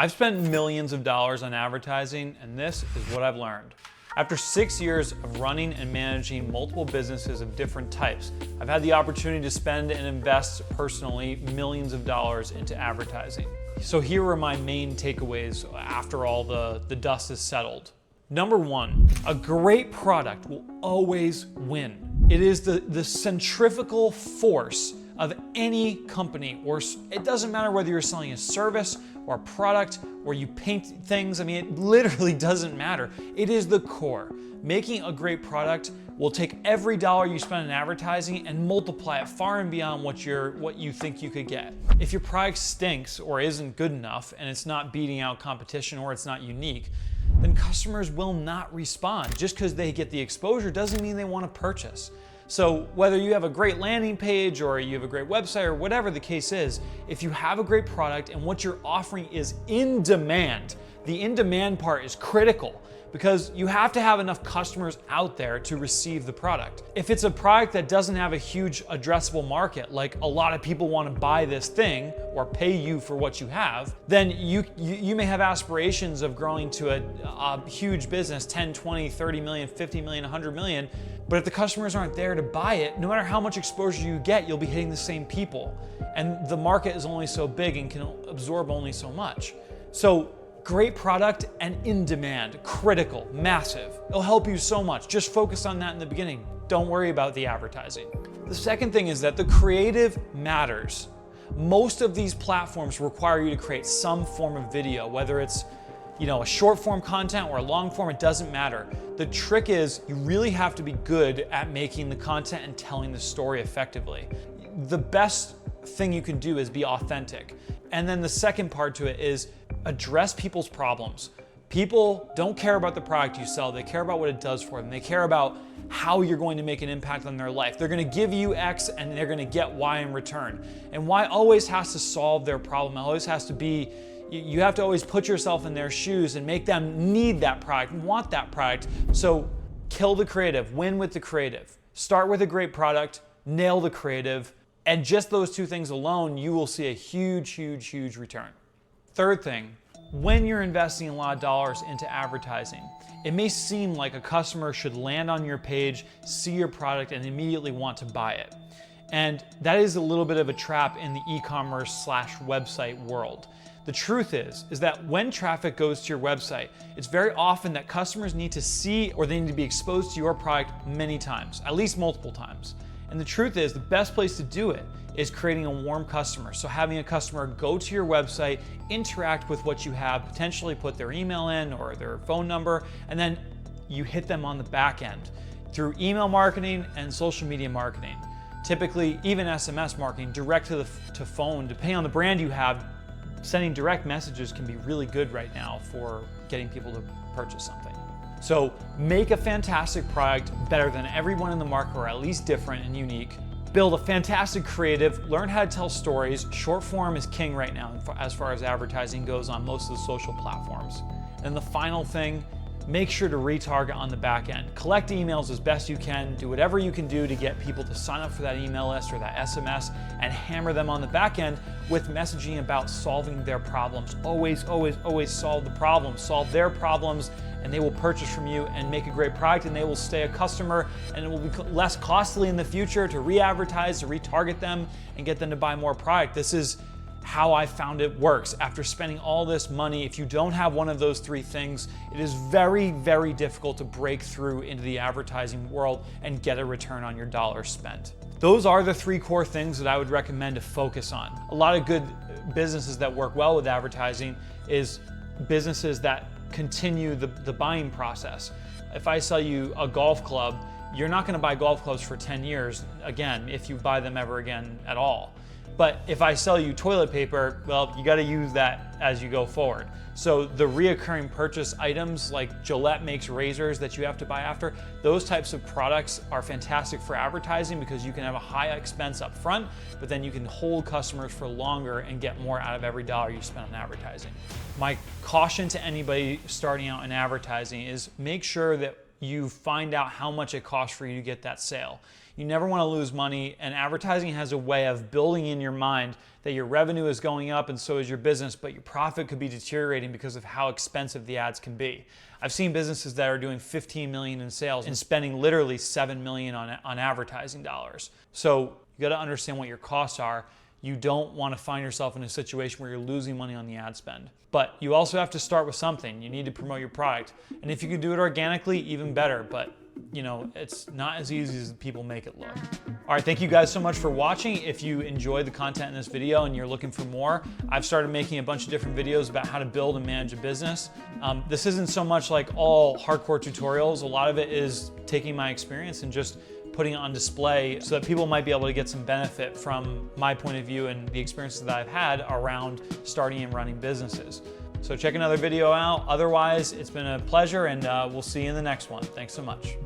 I've spent millions of dollars on advertising, and this is what I've learned. After 6 years of running and managing multiple businesses of different types, I've had the opportunity to spend and invest personally millions of dollars into advertising. So here are my main takeaways after all the dust is settled. Number one, a great product will always win. It is the centrifugal force of any company, or it doesn't matter whether you're selling a service or a product or you paint things. I mean, it literally doesn't matter. It is the core. Making a great product will take every dollar you spend in advertising and multiply it far and beyond what you think you could get. If your product stinks or isn't good enough and it's not beating out competition or it's not unique, then customers will not respond. Just because they get the exposure doesn't mean they want to purchase. So whether you have a great landing page or you have a great website or whatever the case is, if you have a great product and what you're offering is in demand, the in demand part is critical because you have to have enough customers out there to receive the product. If it's a product that doesn't have a huge addressable market, like a lot of people want to buy this thing or pay you for what you have, then you may have aspirations of growing to a huge business, 10, 20, 30 million, 50 million, 100 million, but if the customers aren't there to buy it, no matter how much exposure you get, you'll be hitting the same people. And the market is only so big and can absorb only so much. So great product and in demand, critical, massive. It'll help you so much. Just focus on that in the beginning. Don't worry about the advertising. The second thing is that the creative matters. Most of these platforms require you to create some form of video, whether it's a short form content or a long form, it doesn't matter. The trick is you really have to be good at making the content and telling the story effectively. The best thing you can do is be authentic. And then the second part to it is address people's problems. People don't care about the product you sell, they care about what it does for them. They care about how you're going to make an impact on their life. They're gonna give you X and they're gonna get Y in return. And Y always has to solve their problem. It always has to be, you have to always put yourself in their shoes and make them need that product, want that product. So kill the creative, win with the creative. Start with a great product, nail the creative, and just those two things alone, you will see a huge, huge, huge return. Third thing, when you're investing a lot of dollars into advertising, it may seem like a customer should land on your page, see your product, and immediately want to buy it. And that is a little bit of a trap in the e-commerce/website world. The truth is that when traffic goes to your website, it's very often that customers need to see or they need to be exposed to your product many times, at least multiple times. And the truth is the best place to do it is creating a warm customer. So having a customer go to your website, interact with what you have, potentially put their email in or their phone number, and then you hit them on the back end through email marketing and social media marketing. Typically, even SMS marketing, direct to phone, depending on the brand you have. Sending direct messages can be really good right now for getting people to purchase something. So make a fantastic product better than everyone in the market, or at least different and unique. Build a fantastic creative, learn how to tell stories. Short form is king right now as far as advertising goes on most of the social platforms. And the final thing, make sure to retarget on the back end. Collect emails as best you can. Do whatever you can do to get people to sign up for that email list or that SMS and hammer them on the back end with messaging about solving their problems. Always, always, always solve the problems. Solve their problems and they will purchase from you and make a great product and they will stay a customer, and it will be less costly in the future to re-advertise, to retarget them and get them to buy more product. This is how I found it works. After spending all this money, if you don't have one of those three things, it is very, very difficult to break through into the advertising world and get a return on your dollars spent. Those are the three core things that I would recommend to focus on. A lot of good businesses that work well with advertising is businesses that continue the buying process. If I sell you a golf club, you're not going to buy golf clubs for 10 years, again, if you buy them ever again at all. But if I sell you toilet paper, well, you got to use that as you go forward. So the reoccurring purchase items like Gillette makes razors that you have to buy after, those types of products are fantastic for advertising because you can have a high expense up front, but then you can hold customers for longer and get more out of every dollar you spend on advertising. My caution to anybody starting out in advertising is make sure that you find out how much it costs for you to get that sale. You never want to lose money, and advertising has a way of building in your mind that your revenue is going up and so is your business, but your profit could be deteriorating because of how expensive the ads can be. I've seen businesses that are doing 15 million in sales and spending literally 7 million on advertising dollars. So you got to understand what your costs are. You don't want to find yourself in a situation where you're losing money on the ad spend. But you also have to start with something. You need to promote your product. And if you can do it organically, even better. But you know, it's not as easy as people make it look. All right, thank you guys so much for watching. If you enjoyed the content in this video and you're looking for more, I've started making a bunch of different videos about how to build and manage a business. This isn't so much like all hardcore tutorials. A lot of it is taking my experience and just putting it on display so that people might be able to get some benefit from my point of view and the experiences that I've had around starting and running businesses. So check another video out. Otherwise, it's been a pleasure, and we'll see you in the next one. Thanks so much.